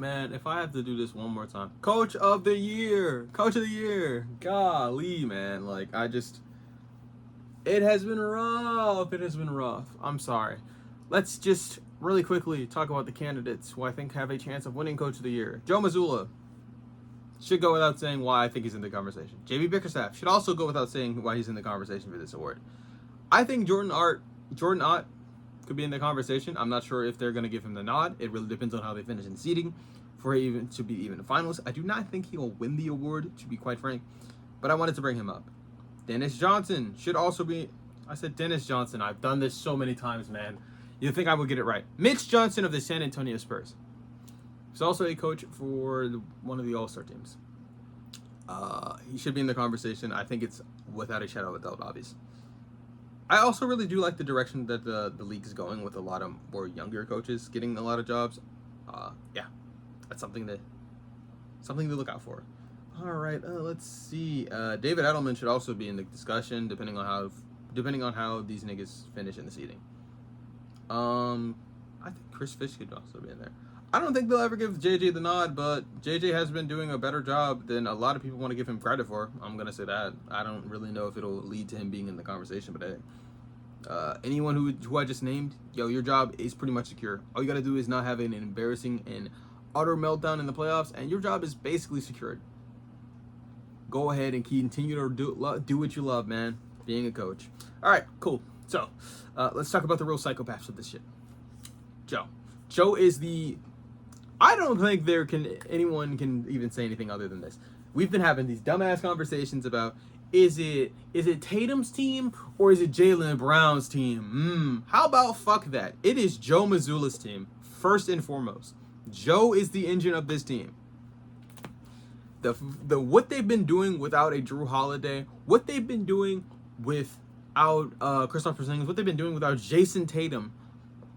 Man, if I have to do this one more time, Coach of the Year, Coach of the Year. Golly, man, like it has been rough. It has been rough. I'm sorry. Let's just really quickly talk about the candidates who I think have a chance of winning Coach of the Year. Joe Mazzulla should go without saying why I think he's in the conversation. JB Bickerstaff should also go without saying why he's in the conversation for this award. I think Jordan Ott could be in the conversation. I'm not sure if they're going to give him the nod. It really depends on how they finish in seeding for even to be even a finalist. I do not think he'll win the award, to be quite frank, but I wanted to bring him up. Dennis Johnson should also be. I said Dennis Johnson. I've done this so many times, man. You'd think I would get it right. Mitch Johnson of the San Antonio Spurs. He's also a coach for one of the All-Star teams. He should be in the conversation. I think it's without a shadow of a doubt, obvious. I also really do like the direction that the league is going with a lot of more younger coaches getting a lot of jobs. Yeah, that's something to look out for. All right, let's see. David Edelman should also be in the discussion, depending on how these niggas finish in the seeding. I think Chris Fish could also be in there. I don't think they'll ever give JJ the nod, but JJ has been doing a better job than a lot of people want to give him credit for. I'm gonna say that. I don't really know if it'll lead to him being in the conversation, but hey, anyone who I just named, yo, your job is pretty much secure. All you gotta do is not have an embarrassing and utter meltdown in the playoffs, and your job is basically secured. Go ahead and continue to do what you love, man. Being a coach. All right, cool. So let's talk about the real psychopaths of this shit. Joe is the. I don't think anyone can even say anything other than this. We've been having these dumbass conversations about is it Tatum's team or is it Jaylen Brown's team? How about fuck that? It is Joe Mazzulla's team first and foremost. Joe is the engine of this team. The what they've been doing without a Jrue Holiday, what they've been doing without Kristaps Porzingis, what they've been doing without Jason Tatum,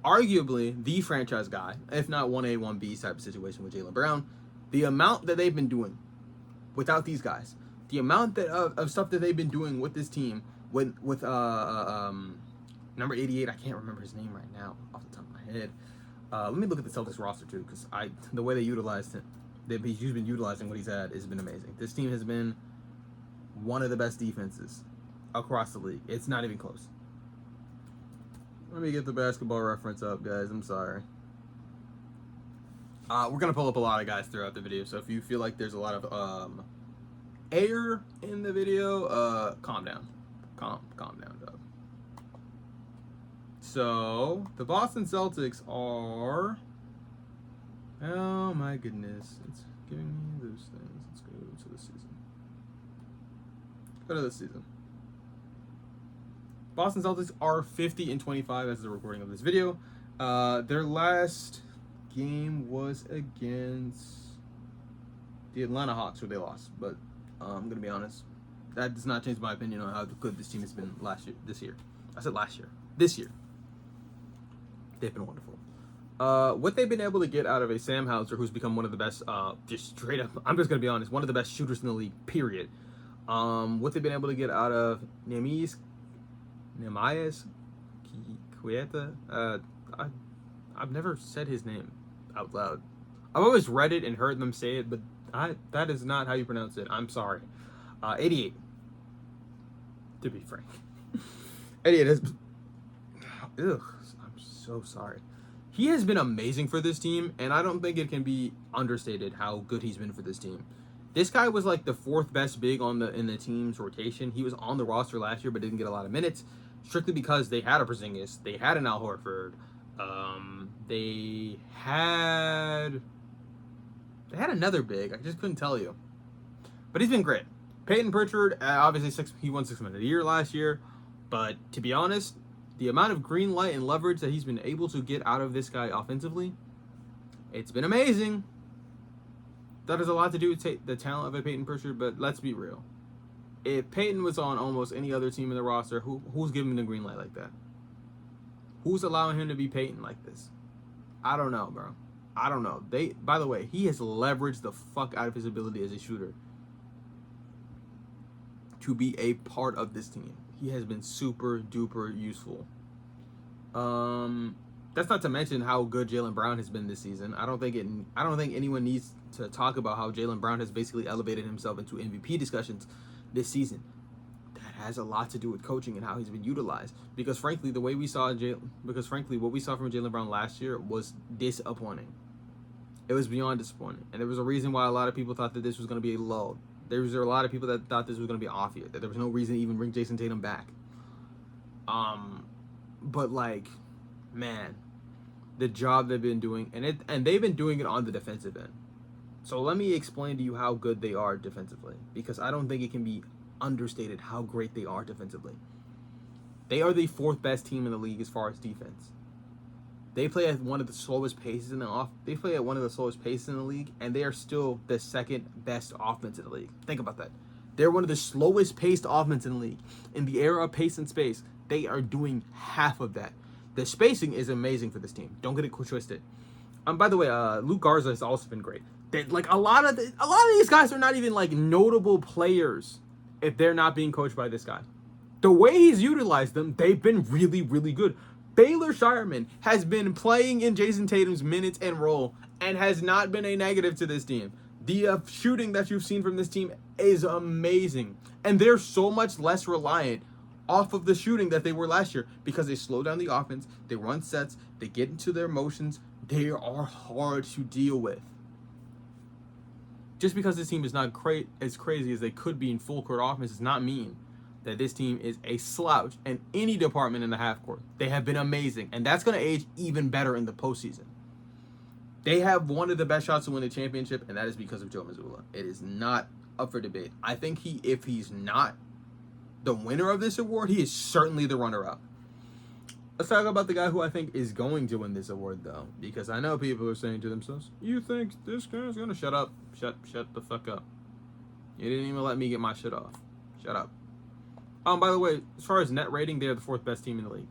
arguably the franchise guy, if not 1A, 1B type of situation with Jaylen Brown, the amount that they've been doing without these guys, the amount of stuff that they've been doing with this team, with number 88, I can't remember his name right now off the top of my head. Let me look at the Celtics roster too, because the way they utilized him, he's been utilizing what he's had has been amazing. This team has been one of the best defenses across the league. It's not even close. Let me get the basketball reference up, guys. I'm sorry. We're going to pull up a lot of guys throughout the video, so if you feel like there's a lot of air in the video, calm down. Calm down, dog. So, the Boston Celtics are... Oh, my goodness. It's giving me those things. Let's go to the season. Go to the season. Boston Celtics are 50-25 as the recording of this video. Their last game was against the Atlanta Hawks, where they lost. But I'm gonna be honest, that does not change my opinion on how good this team has been this year. I said last year. This year, they've been wonderful. What they've been able to get out of a Sam Hauser, who's become one of the best, just straight up, I'm just gonna be honest, one of the best shooters in the league. Period. What they've been able to get out of Nehemias Queta. I've never said his name out loud. I've always read it and heard them say it, but that is not how you pronounce it. I'm sorry. 88. To be frank. 88 is... Ugh. I'm so sorry. He has been amazing for this team, and I don't think it can be understated how good he's been for this team. This guy was like the fourth best big in the team's rotation. He was on the roster last year, but didn't get a lot of minutes, strictly because they had a Porzingis, they had an Al Horford, they had another big. I just couldn't tell you, but he's been great. Peyton Pritchard, obviously he won 6 Man of the Year last year, but to be honest, the amount of green light and leverage that he's been able to get out of this guy offensively, it's been amazing. That has a lot to do with the talent of a Peyton Pritchard, but let's be real. If Peyton was on almost any other team in the roster, who's giving him the green light like that? Who's allowing him to be Peyton like this? I don't know, bro. I don't know. By the way, he has leveraged the fuck out of his ability as a shooter to be a part of this team. He has been super duper useful. That's not to mention how good Jaylen Brown has been this season. I don't think anyone needs to talk about how Jaylen Brown has basically elevated himself into MVP discussions this season. That has a lot to do with coaching and how he's been utilized. Because frankly, what we saw from Jaylen Brown last year was disappointing. It was beyond disappointing, and there was a reason why a lot of people thought that this was going to be a lull. There was a lot of people that thought this was going to be off year. That there was no reason to even bring Jason Tatum back. But like, man, the job they've been doing, and they've been doing it on the defensive end. So let me explain to you how good they are defensively, because I don't think it can be understated how great they are defensively. They are the 4th best team in the league as far as defense. They play at one of the slowest paces in the league, and they are still the 2nd best offense in the league. Think about that. They're one of the slowest paced offense in the league. In the era of pace and space, they are doing half of that. The spacing is amazing for this team. Don't get it twisted. By the way, Luke Garza has also been great. Like a lot of these guys are not even like notable players if they're not being coached by this guy. The way he's utilized them, they've been really, really good. Baylor Shireman has been playing in Jason Tatum's minutes and role and has not been a negative to this team. The shooting that you've seen from this team is amazing. And they're so much less reliant off of the shooting that they were last year because they slow down the offense, they run sets, they get into their motions. They are hard to deal with. Just because this team is not as crazy as they could be in full court offense does not mean that this team is a slouch in any department in the half court. They have been amazing, and that's going to age even better in the postseason. They have one of the best shots to win the championship, and that is because of Joe Mazzulla. It is not up for debate. I think if he's not the winner of this award, he is certainly the runner-up. Let's talk about the guy who I think is going to win this award, though, because I know people are saying to themselves, "You think this guy's going to shut up? Shut the fuck up. You didn't even let me get my shit off. Shut up." By the way, as far as net rating, they're the 4th best team in the league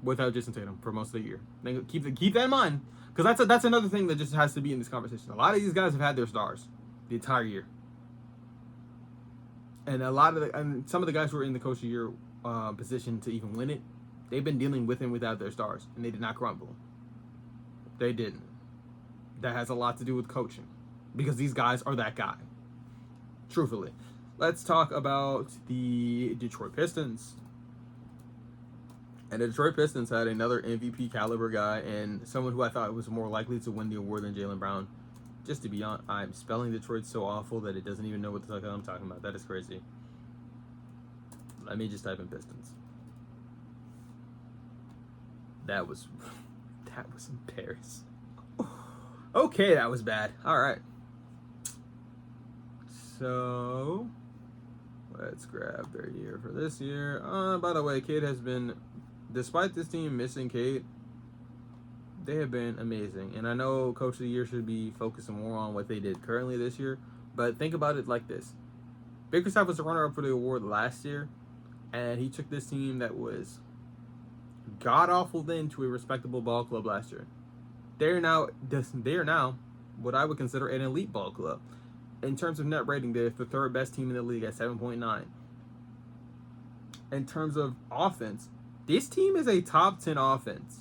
without Jason Tatum for most of the year. Keep that in mind, because that's another thing that just has to be in this conversation. A lot of these guys have had their stars the entire year, and some of the guys who are in the coach of the year position to even win it, they've been dealing with and without their stars, and they did not crumble. They didn't. That has a lot to do with coaching, because these guys are that guy. Truthfully. Let's talk about the Detroit Pistons. And the Detroit Pistons had another MVP caliber guy and someone who I thought was more likely to win the award than Jaylen Brown. Just to be honest, I'm spelling Detroit so awful that it doesn't even know what the fuck I'm talking about. That is crazy. Let me just type in Pistons. That was embarrassing. Okay, that was bad. All right. So let's grab their year for this year. By the way, Cade has been, despite this team missing Cade, they have been amazing. And I know Coach of the Year should be focusing more on what they did currently this year, but think about it like this. Bickerstaff was the runner-up for the award last year, and he took this team that was god-awful then to a respectable ball club last year. They are now what I would consider an elite ball club. In terms of net rating, they're the 3rd best team in the league at 7.9. In terms of offense, this team is a top 10 offense.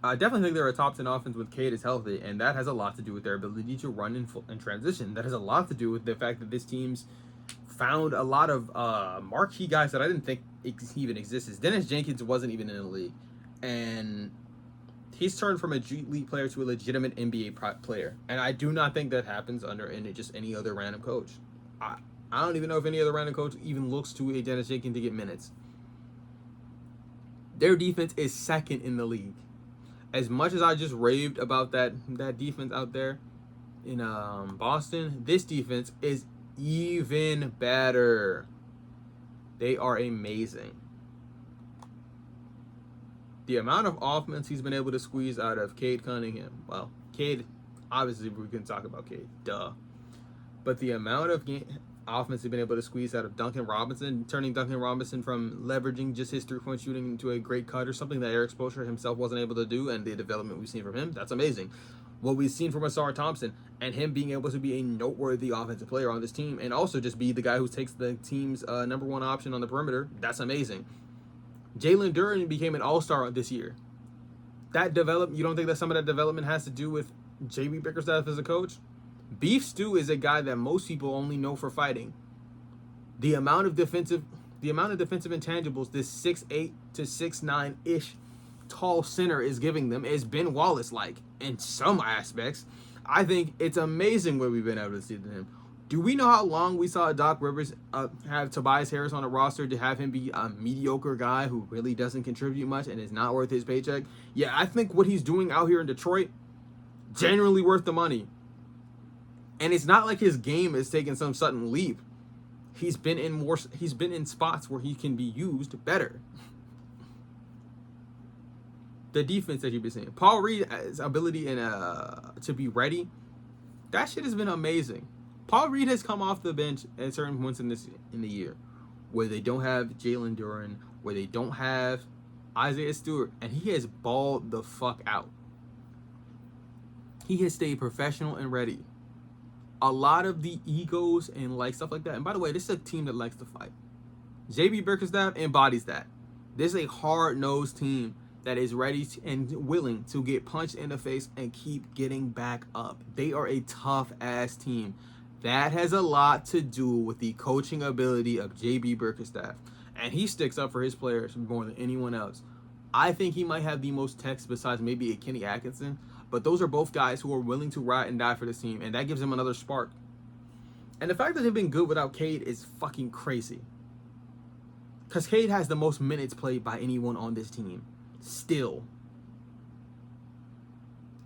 I definitely think they're a top 10 offense when Cade is healthy, and that has a lot to do with their ability to run in transition. That has a lot to do with the fact that this team's found a lot of marquee guys that I didn't think even existed. Dennis Jenkins wasn't even in the league, and he's turned from a G League player to a legitimate NBA player. And I do not think that happens under any other random coach. I don't even know if any other random coach even looks to a Dennis Jenkins to get minutes. Their defense is 2nd in the league. As much as I just raved about that defense out there in Boston, this defense is even better. They are amazing. The amount of offense he's been able to squeeze out of Cade Cunningham. Well, Cade, obviously we can talk about Cade, duh. But the amount of offense he's been able to squeeze out of Duncan Robinson, turning Duncan Robinson from leveraging just his 3-point shooting into a great cutter, something that Eric Spoelstra himself wasn't able to do, and the development we've seen from him, that's amazing. What we've seen from Ausar Thompson, and him being able to be a noteworthy offensive player on this team, and also just be the guy who takes the team's number 1 option on the perimeter, that's amazing. Jalen Duren became an all-star this year. You don't think that some of that development has to do with JB Bickerstaff as a coach? Beef Stew is a guy that most people only know for fighting. The amount of defensive intangibles this 6'8" to 6'9"-ish tall center is giving them is Ben Wallace-like in some aspects. I think it's amazing what we've been able to see to him. Do we know how long we saw Doc Rivers have Tobias Harris on a roster to have him be a mediocre guy who really doesn't contribute much and is not worth his paycheck? Yeah, I think what he's doing out here in Detroit, genuinely worth the money. And it's not like his game is taking some sudden leap. He's been in spots where he can be used better. The defense that you've been seeing, Paul Reed's ability to be ready, that shit has been amazing. Paul Reed has come off the bench at certain points in the year where they don't have Jalen Duren, where they don't have Isaiah Stewart, and he has balled the fuck out. He has stayed professional and ready. A lot of the egos and like stuff like that. And by the way, this is a team that likes to fight. JB Bickerstaff embodies that. This is a hard-nosed team that is ready and willing to get punched in the face and keep getting back up. They are a tough-ass team. That has a lot to do with the coaching ability of JB Bickerstaff. And he sticks up for his players more than anyone else. I think he might have the most texts besides maybe a Kenny Atkinson. But those are both guys who are willing to ride and die for this team. And that gives him another spark. And the fact that they've been good without Cade is fucking crazy. Because Cade has the most minutes played by anyone on this team. Still.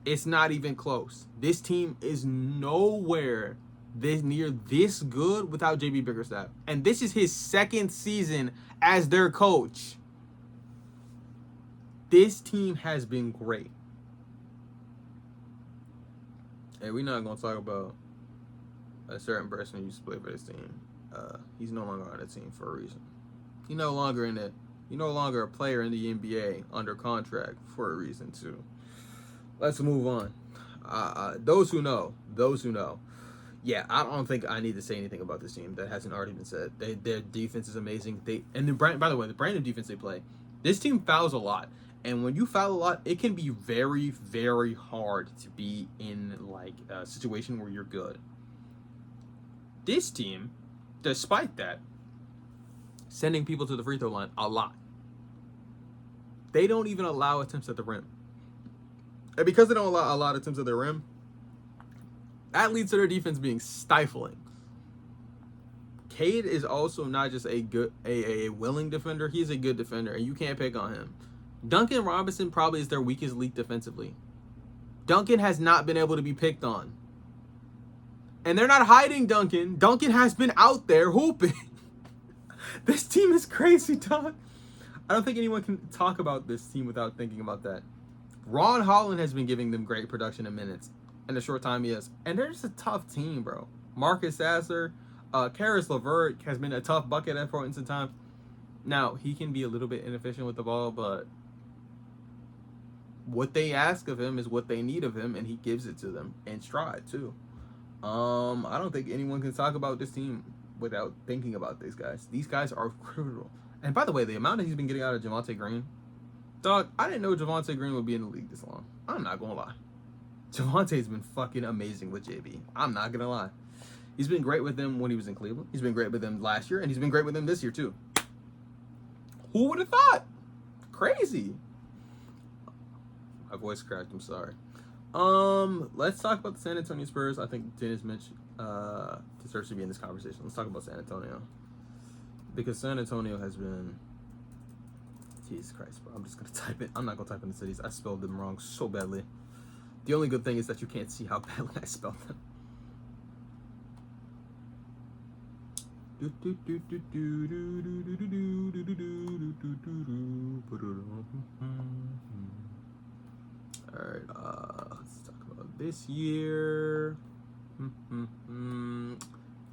It's not even close. This team is nowhere near this good without JB Bickerstaff. And this is his second season as their coach. This team has been great. And we're not going to talk about a certain person who used to play for this team. He's no longer on the team for a reason. He's no longer a player in the NBA under contract for a reason too. Let's move on. Those who know. Yeah, I don't think I need to say anything about this team that hasn't already been said. Their defense is amazing. By the way, the brand of defense they play, this team fouls a lot. And when you foul a lot, it can be very, very hard to be in like a situation where you're good. This team, despite that, sending people to the free throw line a lot. They don't even allow attempts at the rim. And because they don't allow a lot of attempts at the rim, that leads to their defense being stifling. Cade is also not just a willing defender, he's a good defender, and you can't pick on him. Duncan Robinson probably is their weakest link defensively. Duncan has not been able to be picked on. And they're not hiding Duncan. Duncan has been out there hooping. This team is crazy, dog. I don't think anyone can talk about this team without thinking about that. Ron Holland has been giving them great production in minutes in the short time he has. And they're just a tough team, bro. Marcus Sasser, Karis LeVert has been a tough bucket at points in time. Now, he can be a little bit inefficient with the ball, but what they ask of him is what they need of him, and he gives it to them in stride, too. I don't think anyone can talk about this team without thinking about these guys. These guys are crucial. And by the way, the amount that he's been getting out of Javonte Green, dog, I didn't know Javonte Green would be in the league this long. I'm not going to lie. Javonte's been fucking amazing with JB. I'm not going to lie. He's been great with them when he was in Cleveland. He's been great with them last year, and he's been great with them this year, too. Who would have thought? Crazy. My voice cracked. I'm sorry. Let's talk about the San Antonio Spurs. I think Dennis Mitch deserves to be in this conversation. Let's talk about San Antonio. Because San Antonio has been... Jesus Christ, bro. I'm just going to type it. I'm not going to type in the cities. I spelled them wrong so badly. The only good thing is that you can't see how badly I spelled them. Alright, let's talk about this year.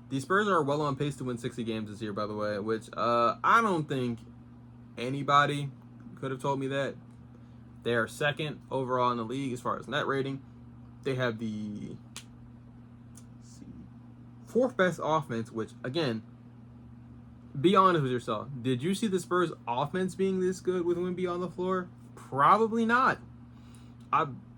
The Spurs are well on pace to win 60 games this year, by the way, which I don't think anybody could have told me that. They are second overall in the league as far as net rating. They have the fourth best offense, which, again, Be honest with yourself. Did you see the Spurs offense being this good with Wemby on the floor? Probably not.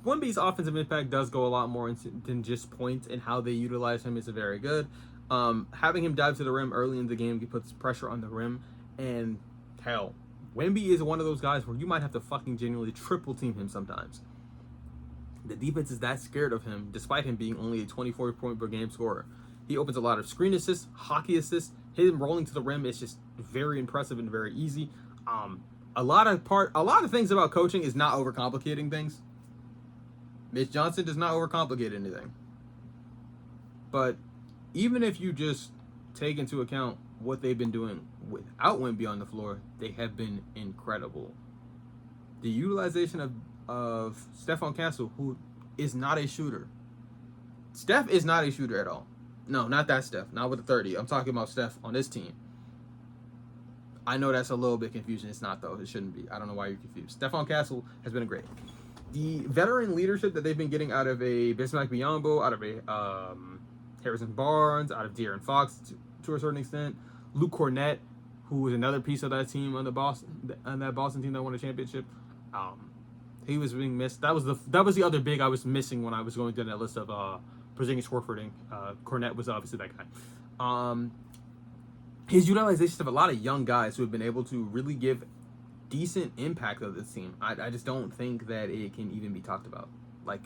Wemby's offensive impact does go a lot more than just points, and how they utilize him is very good. Having him dive to the rim early in the game puts pressure on the rim, and hell, Wemby is one of those guys where you might have to fucking genuinely triple team him sometimes. The defense is that scared of him, despite him being only a 24 point per game scorer. He opens a lot of screen assists, hockey assists. Him rolling to the rim is just very impressive and very easy. A lot of things about coaching is not overcomplicating things. Mitch Johnson does not overcomplicate anything. But even if you just take into account what they've been doing without Wemby on the floor, they have been incredible. The utilization of Stephon Castle, who is not a shooter. Steph is not a shooter at all. No, not that Steph. Not with the 30. I'm talking about Steph on this team. I know that's a little bit confusing. It's not, though. It shouldn't be. I don't know why you're confused. Stephon Castle has been great. The veteran leadership that they've been getting out of a Bismack Biyombo, out of a Harrison Barnes, out of De'Aaron Fox to a certain extent, Luke Cornett, who was another piece of that team on that Boston team that won a championship. He was being missed. That was the other big I was missing when I was going through that list of Porzingis, Horford, and Cornett was obviously that guy. His utilization of a lot of young guys who have been able to really give decent impact of this team. I just don't think that it can even be talked about. Like,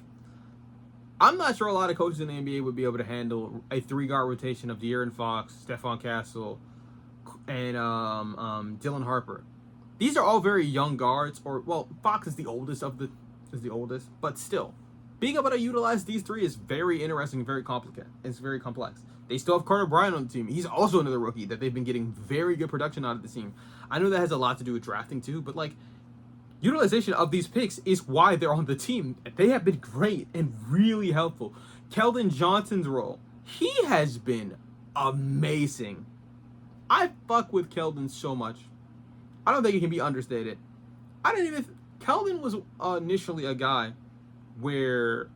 I'm not sure a lot of coaches in the NBA would be able to handle a 3-guard rotation of De'Aaron Fox, Stephon Castle, and Dylan Harper. These are all very young guards, Fox is the oldest but still, being able to utilize these three is very interesting and very complicated. It's very complex. They still have Carter Bryant on the team. He's also another rookie that they've been getting very good production out of the team. I know that has a lot to do with drafting too, but like, utilization of these picks is why they're on the team. They have been great and really helpful. Keldon Johnson's role, he has been amazing. I fuck with Keldon so much. I don't think it can be understated. Keldon was initially a guy where,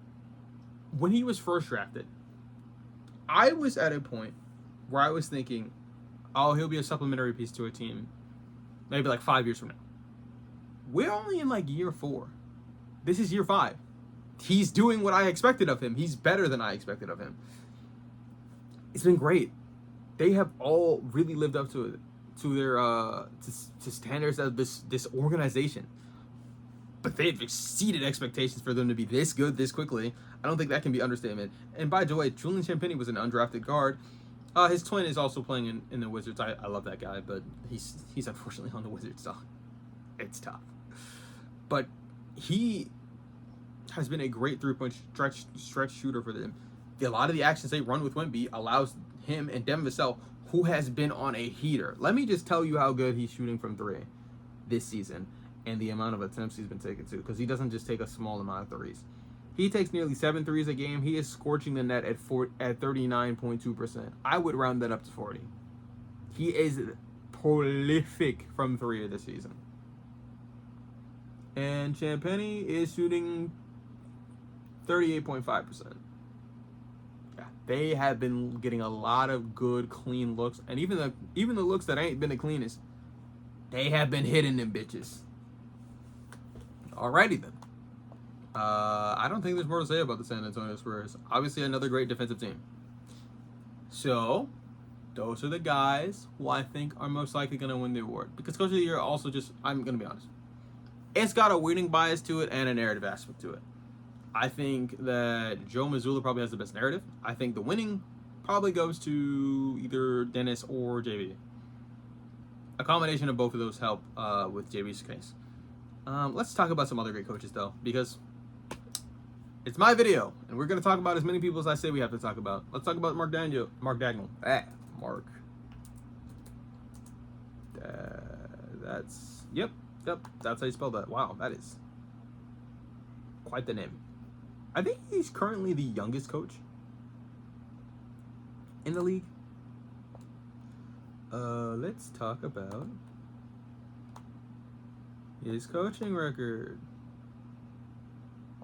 when he was first drafted, I was at a point where I was thinking, oh, he'll be a supplementary piece to a team maybe like 5 years from now. We're only in like year 4. This is year 5. He's doing what I expected of him. He's better than I expected of him. It's been great. They have all really lived up to their to standards of this organization. But they've exceeded expectations for them to be this good this quickly. I don't think that can be understatement. And by the way, Julian Champagnie was an undrafted guard. His twin is also playing in the Wizards. I love that guy, but he's unfortunately on the Wizards, so it's tough. But he has been a great 3-point stretch shooter for them. A lot of the actions they run with Wemby allows him and Devin Vassell, who has been on a heater. Let me just tell you how good he's shooting from 3 this season, and the amount of attempts he's been taking too, because he doesn't just take a small amount of threes. He takes nearly 7 threes a game. He is scorching the net at 39.2%. I would round that up to 40. He is prolific from 3 this season. And Champagnie is shooting 38.5%. Yeah, they have been getting a lot of good, clean looks, and even the looks that ain't been the cleanest, they have been hitting them bitches. Alrighty then. I don't think there's more to say about the San Antonio Spurs. Obviously, another great defensive team. So, those are the guys who I think are most likely going to win the award. Because Coach of the Year also I'm going to be honest, it's got a winning bias to it and a narrative aspect to it. I think that Joe Mazzulla probably has the best narrative. I think the winning probably goes to either Dennis or JB. A combination of both of those help with JB's case. Let's talk about some other great coaches, though, because it's my video, and we're going to talk about as many people as I say we have to talk about. Let's talk about Mark Daigneault. Yep, that's how you spell that. Wow, that is quite the name. I think he's currently the youngest coach in the league. Let's talk about his coaching record.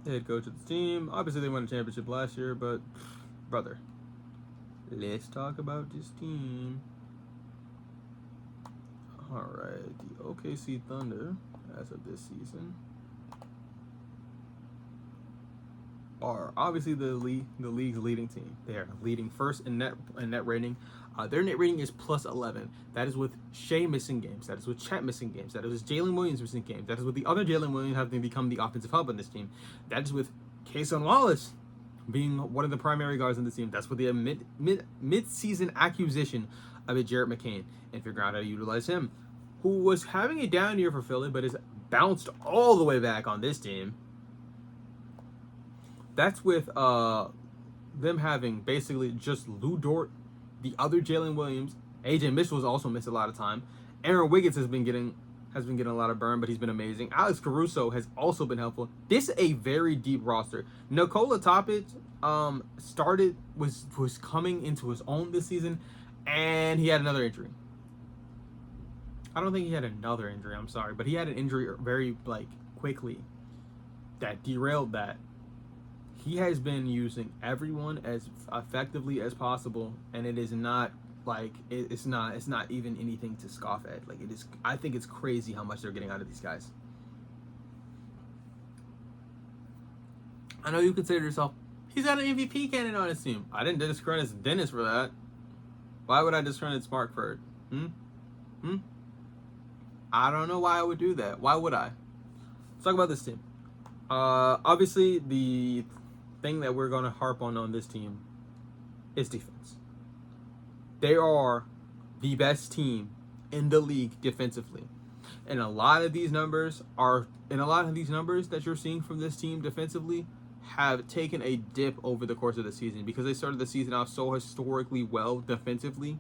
Head coach of the team. Obviously, they won a championship last year, but brother, let's talk about this team. All right, the OKC Thunder, as of this season, are obviously the league's leading team. They are leading first in net rating. Their net rating is plus 11. That is with Shea missing games. That is with Chet missing games. That is with Jalen Williams missing games. That is with the other Jalen Williams having become the offensive hub on this team. That is with Cason Wallace being one of the primary guards on the team. That's with the mid-season acquisition of a Jarrett McCain and figure out how to utilize him, who was having a down year for Philly, but has bounced all the way back on this team. That's with them having basically just Lou Dort, the other Jalen Williams. AJ Mitchell has also missed a lot of time. Aaron Wiggins has been getting a lot of burn, but he's been amazing. Alex Caruso has also been helpful. This is a very deep roster. Nikola Topic was coming into his own this season, and he had another injury. I don't think he had another injury, I'm sorry, but he had an injury very quickly that derailed that. He has been using everyone as effectively as possible, and it is not it's not even anything to scoff at. It is. I think it's crazy how much they're getting out of these guys. I know you consider yourself, he's got an MVP candidate on his team. I didn't discredit Dennis for that. Why would I discredit Smart for it? I don't know why I would do that. Why would I? Let's talk about this team. Obviously, the thing that we're going to harp on this team is defense. They are the best team in the league defensively. And a lot of these numbers that you're seeing from this team defensively have taken a dip over the course of the season because they started the season off so historically well defensively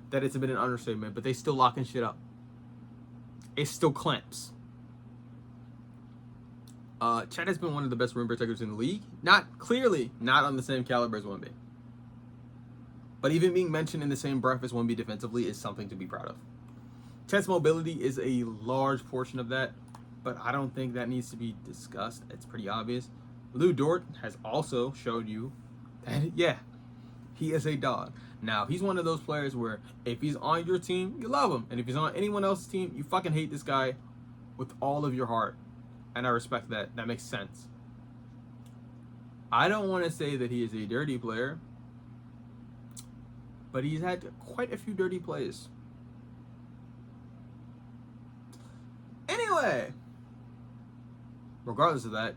that it's been an understatement, but they still locking shit up. It still clamps. Chet has been one of the best rim protectors in the league. Not on the same caliber as 1B. But even being mentioned in the same breath as 1B defensively is something to be proud of. Chet's mobility is a large portion of that, but I don't think that needs to be discussed. It's pretty obvious. Lou Dort has also showed you that, yeah, he is a dog. Now, he's one of those players where if he's on your team, you love him. And if he's on anyone else's team, you fucking hate this guy with all of your heart. And I respect that. That makes sense. I don't want to say that he is a dirty player, but he's had quite a few dirty plays. Anyway, regardless of that,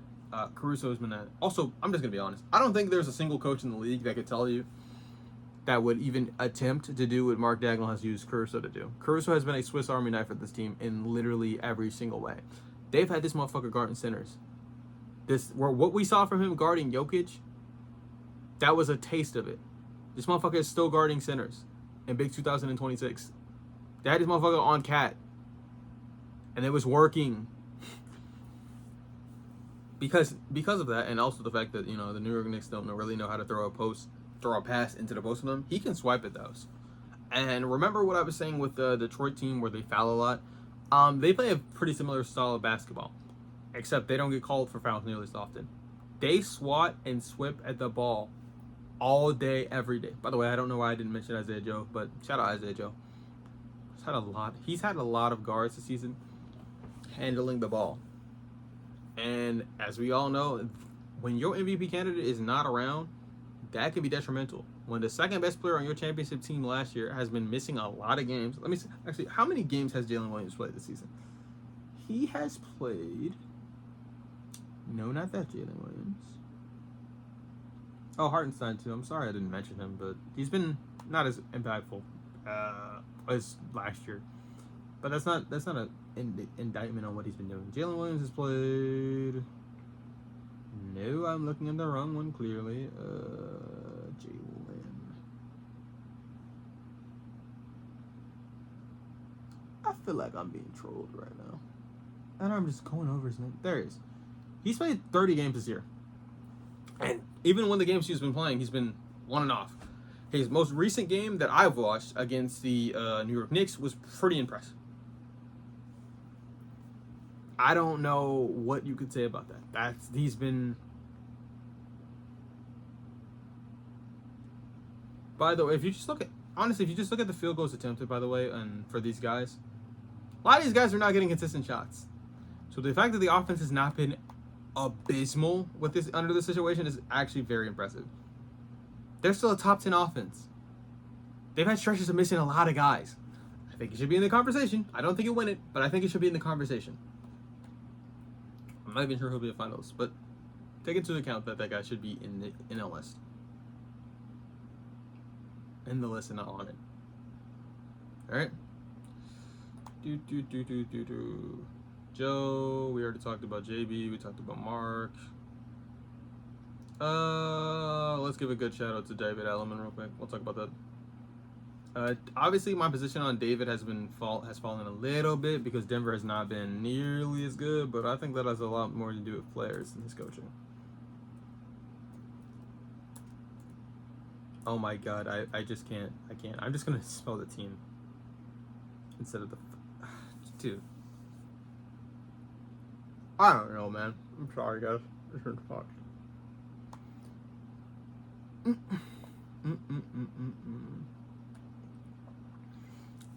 Caruso has been that. Also, I'm just going to be honest. I don't think there's a single coach in the league that could tell you that would even attempt to do what Mark Daigneault has used Caruso to do. Caruso has been a Swiss Army knife for this team in literally every single way. They've had this motherfucker guarding centers. What we saw from him guarding Jokic, that was a taste of it. This motherfucker is still guarding centers in Big 2026. They had this motherfucker on Cat, and it was working. because of that, and also the fact that the New York Knicks don't really know how to throw a pass into the post of them. He can swipe at those. And remember what I was saying with the Detroit team where they foul a lot. They play a pretty similar style of basketball, except they don't get called for fouls nearly as often. They swat and swip at the ball all day, every day. By the way, I don't know why I didn't mention Isaiah Joe, but shout out Isaiah Joe. He's had a lot of guards this season handling the ball. And as we all know, when your MVP candidate is not around, that can be detrimental. When the second best player on your championship team last year has been missing a lot of games. Let me see. Actually, how many games has Jalen Williams played this season? He has played... No, not that Jalen Williams. Oh, Hartenstein too. I'm sorry I didn't mention him, but he's been not as impactful as last year. But that's not an indictment on what he's been doing. Jalen Williams has played... No, I'm looking at the wrong one clearly. Jalen. I feel like I'm being trolled right now. And I'm just going over his name. There he is. He's played 30 games this year. And even when the games he's been playing, he's been on and off. His most recent game that I've watched against the New York Knicks was pretty impressive. I don't know what you could say about that. He's been... By the way, if you just look at the field goals attempted, by the way, and for these guys, A lot of these guys are not getting consistent shots. So the fact that the offense has not been abysmal with this under this situation is actually very impressive. They're still a top 10 offense. They've had stretches of missing a lot of guys. I think it should be in the conversation. I don't think he'll win it, but I think it should be in the conversation. I'm not even sure who'll be the finals, but take into account that that guy should be in a list. In the list and not on it. Alright? Joe, we already talked about JB, we talked about Mark. Let's give a good shout out to David Elliman real quick. We'll talk about that. Obviously, my position on David has fallen a little bit because Denver has not been nearly as good, but I think that has a lot more to do with players than his coaching. Oh my god, I just can't. I can't. I'm just gonna spell the team instead of the dude. I don't know, man. I'm sorry, guys. This is fucked.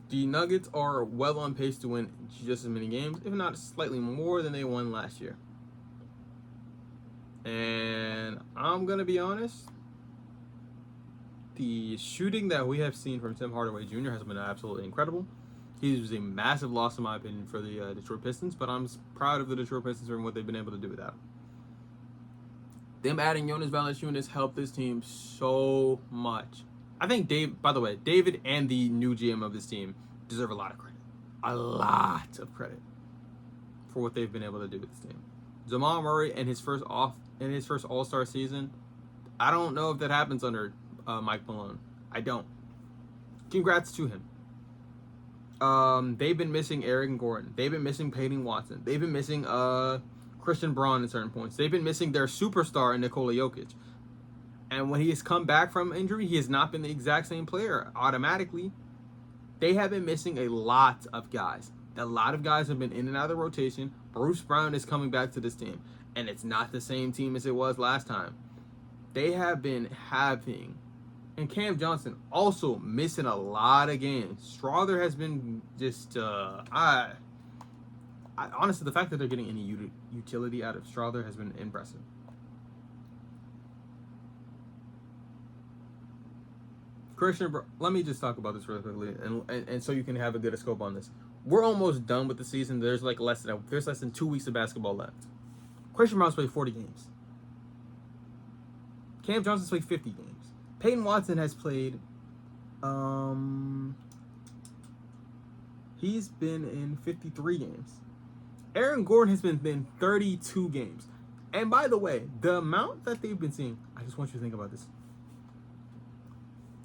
The Nuggets are well on pace to win just as many games, if not slightly more than they won last year. And I'm gonna be honest, the shooting that we have seen from Tim Hardaway Jr. has been absolutely incredible. He was a massive loss, in my opinion, for the Detroit Pistons, but I'm proud of the Detroit Pistons for what they've been able to do with that. Them adding Jonas Valanciunas helped this team so much. I think by the way, David and the new GM of this team deserve a lot of credit. A lot of credit for what they've been able to do with this team. Jamal Murray in his first All-Star season, I don't know if that happens under Mike Malone. I don't. Congrats to him. They've been missing Eric Gordon. They've been missing Peyton Watson. They've been missing Christian Braun at certain points. They've been missing their superstar in Nikola Jokic. And when he has come back from injury, he has not been the exact same player automatically. They have been missing a lot of guys. A lot of guys have been in and out of the rotation. Bruce Brown is coming back to this team. And it's not the same team as it was last time. They have been having... And Cam Johnson also missing a lot of games. Strawther has been just... honestly, the fact that they're getting any utility out of Strawther has been impressive. Christian, let me just talk about this really quickly, and so you can have a good scope on this. We're almost done with the season. There's less than 2 weeks of basketball left. Christian Brown's played 40 games. Cam Johnson's played 50 games. Peyton Watson has played. He's been in 53 games. Aaron Gordon has been in 32 games. And by the way, the amount that they've been seeing, I just want you to think about this.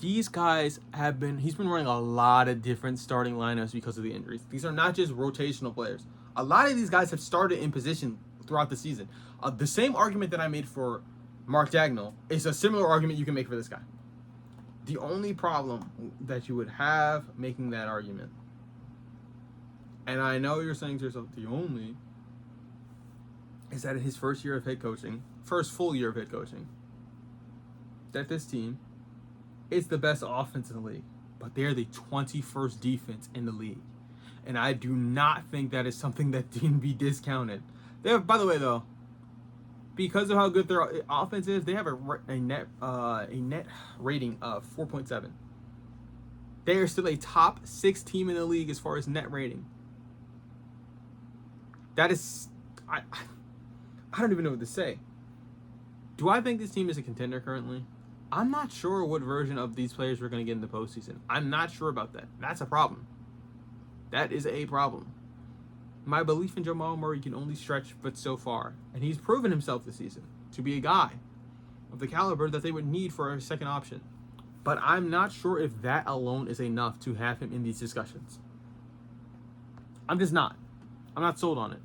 These guys he's been running a lot of different starting lineups because of the injuries. These are not just rotational players. A lot of these guys have started in position throughout the season. The same argument that I made for Mark Dagnall is a similar argument you can make for this guy. The only problem that you would have making that argument, and I know you're saying to yourself, the only, is that in his first full year of head coaching, that this team is the best offense in the league, but they're the 21st defense in the league. And I do not think that is something that can be discounted. They have, by the way, though, because of how good their offense is, they have a net rating of 4.7. They are still a top 6 team in the league as far as net rating. That is, I don't even know what to say. Do I think this team is a contender currently? I'm not sure what version of these players we're going to get in the postseason. I'm not sure about that. That's a problem. That is a problem. My belief in Jamal Murray can only stretch but so far. And he's proven himself this season to be a guy of the caliber that they would need for a second option. But I'm not sure if that alone is enough to have him in these discussions. I'm just not. I'm not sold on it.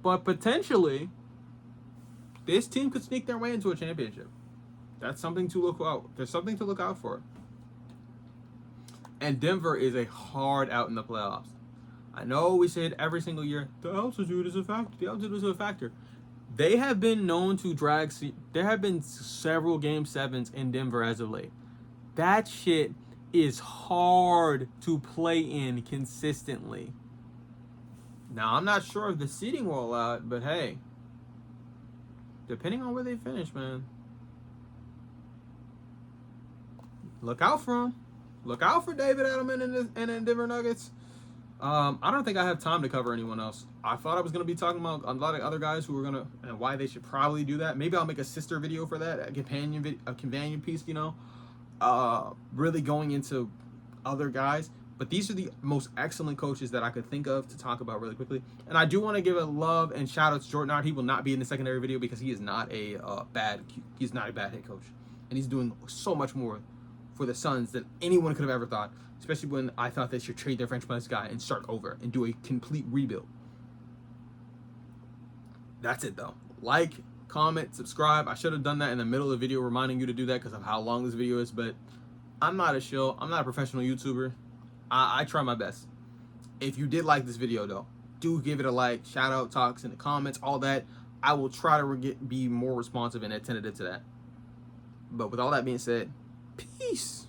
But potentially, this team could sneak their way into a championship. That's something to look out. There's something to look out for. And Denver is a hard out in the playoffs. I know we say it every single year. The altitude is a factor. The altitude is a factor. They have been known to there have been several Game 7s in Denver as of late. That shit is hard to play in consistently. Now, I'm not sure if the seating will allow it, but hey, depending on where they finish, man, look out for them. Look out for David Edelman and the Denver Nuggets. I don't think I have time to cover anyone else. I thought I was going to be talking about a lot of other guys who were going to, and why they should probably do that. Maybe I'll make a sister video for that, a companion piece, you know, really going into other guys. But these are the most excellent coaches that I could think of to talk about really quickly. And I do want to give a love and shout out to Jordan Howard. He will not be in the secondary video because he is not he's not a bad head coach, and he's doing so much more for the Suns than anyone could have ever thought. Especially when I thought they should trade their franchise guy and start over and do a complete rebuild. That's it though. Like, comment, subscribe. I should have done that in the middle of the video, reminding you to do that because of how long this video is. But I'm not a shill. I'm not a professional YouTuber. I try my best. If you did like this video though, do give it a like, shout out, talks in the comments, all that. I will try to be more responsive and attentive to that. But with all that being said, peace.